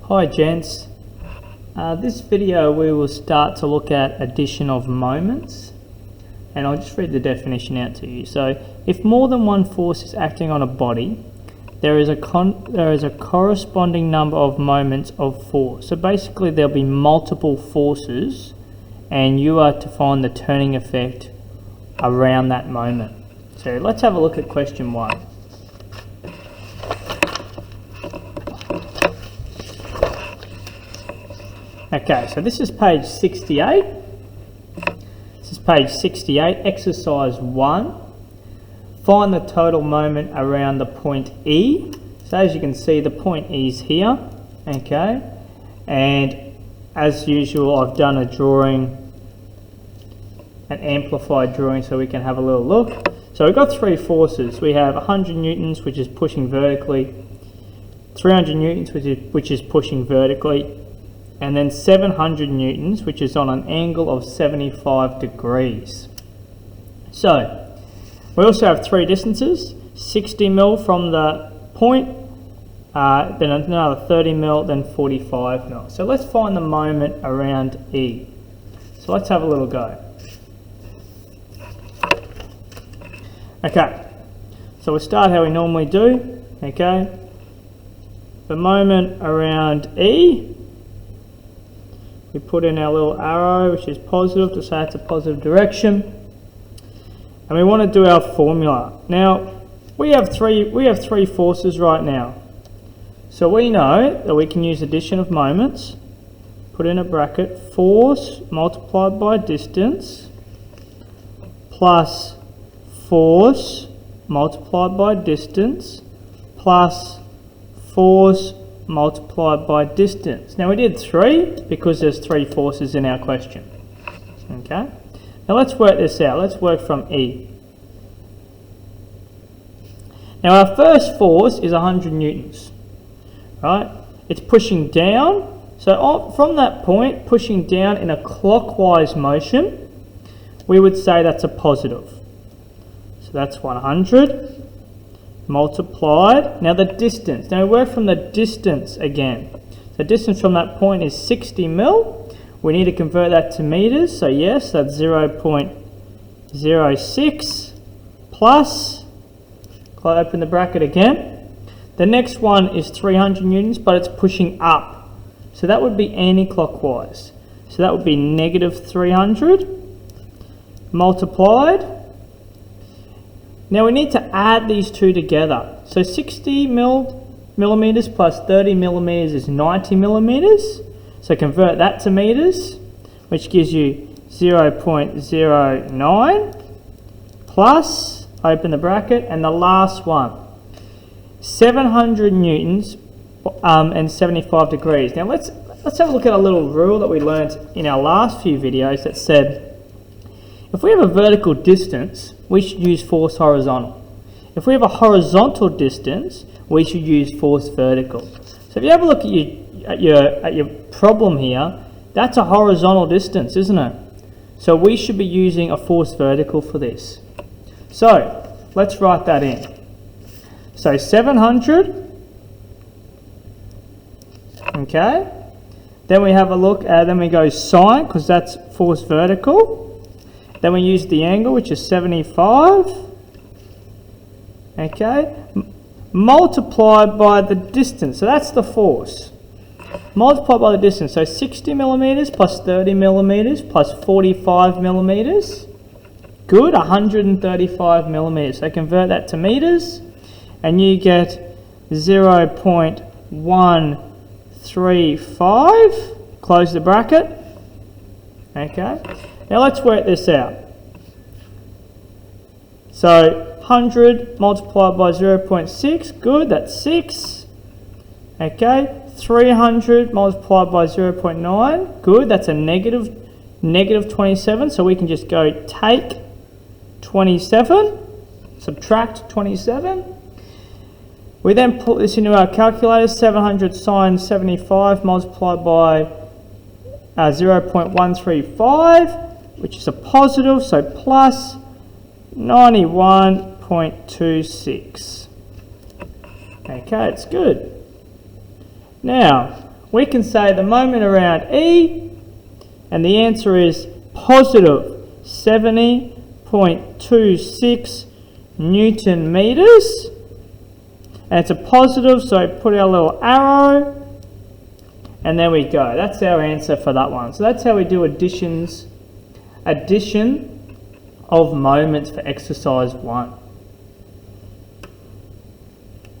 Hi gents, this video we will start to look at addition of moments, and I'll just read the definition out to you. So if more than one force is acting on a body, there is a corresponding number of moments of force. So basically there'll be multiple forces and you are to find the turning effect around that moment. So let's have a look at question 1. Okay, so this is page 68. This is page 68, exercise 1. Find the total moment around the point E. So as you can see, the point E is here, okay? And as usual, I've done a drawing, an amplified drawing, so we can have a little look. So we've got 3 forces. We have 100 newtons, which is pushing vertically, 300 newtons, which is pushing vertically, and then 700 newtons, which is on an angle of 75 degrees. So we also have 3 distances, 60 mil from the point, then another 30 mil, then 45 mil. So let's find the moment around E. So let's have a little go. Okay, so we'll start how we normally do, okay? The moment around E, we put in our little arrow, which is positive, to say it's a positive direction. And we want to do our formula. Now, we have three forces right now. So we know that we can use addition of moments, put in a bracket, force multiplied by distance, plus force multiplied by distance, plus force multiplied by distance. Now we did 3 because there's 3 forces in our question. Okay, now let's work this out. Let's work from E. Now our first force is 100 newtons, right? It's pushing down. So from that point, pushing down in a clockwise motion, we would say that's a positive. So that's 100 multiplied. Now the distance. Now we work from the distance again. The distance from that point is 60 mil. We need to convert that to meters. So yes, that's 0.06 plus, open the bracket again. The next one is 300 newtons, but it's pushing up. So that would be anti-clockwise. So that would be negative 300 multiplied. Now we need to add these two together. So 60 millimeters plus 30 millimeters is 90 millimeters. So convert that to meters, which gives you 0.09 plus, open the bracket, and the last one, 700 newtons and 75 degrees. Now let's have a look at a little rule that we learned in our last few videos that said, if we have a vertical distance, we should use force horizontal. If we have a horizontal distance, we should use force vertical. So if you have a look at your problem here, that's a horizontal distance, isn't it? So we should be using a force vertical for this. So let's write that in. So 700, okay. Then we have a look at, then we go sine, because that's force vertical. Then we use the angle, which is 75, okay, multiplied by the distance. So that's the force. Multiplied by the distance. So 60 millimeters plus 30 millimeters plus 45 millimeters. Good, 135 millimeters. So convert that to meters, and you get 0.135. Close the bracket. Okay. Now let's work this out. So 100 multiplied by 0.6, good, that's 6. Okay, 300 multiplied by 0.9, good, that's a negative 27. So we can just go take 27, subtract 27. We then put this into our calculator, 700 sine 75 multiplied by 0.135. which is a positive, so plus 91.26. Okay, it's good. Now, we can say the moment around E, and the answer is positive 70.26 Newton meters. And it's a positive, so put our little arrow, and there we go. That's our answer for that one. So that's how we do addition of moments for exercise 1.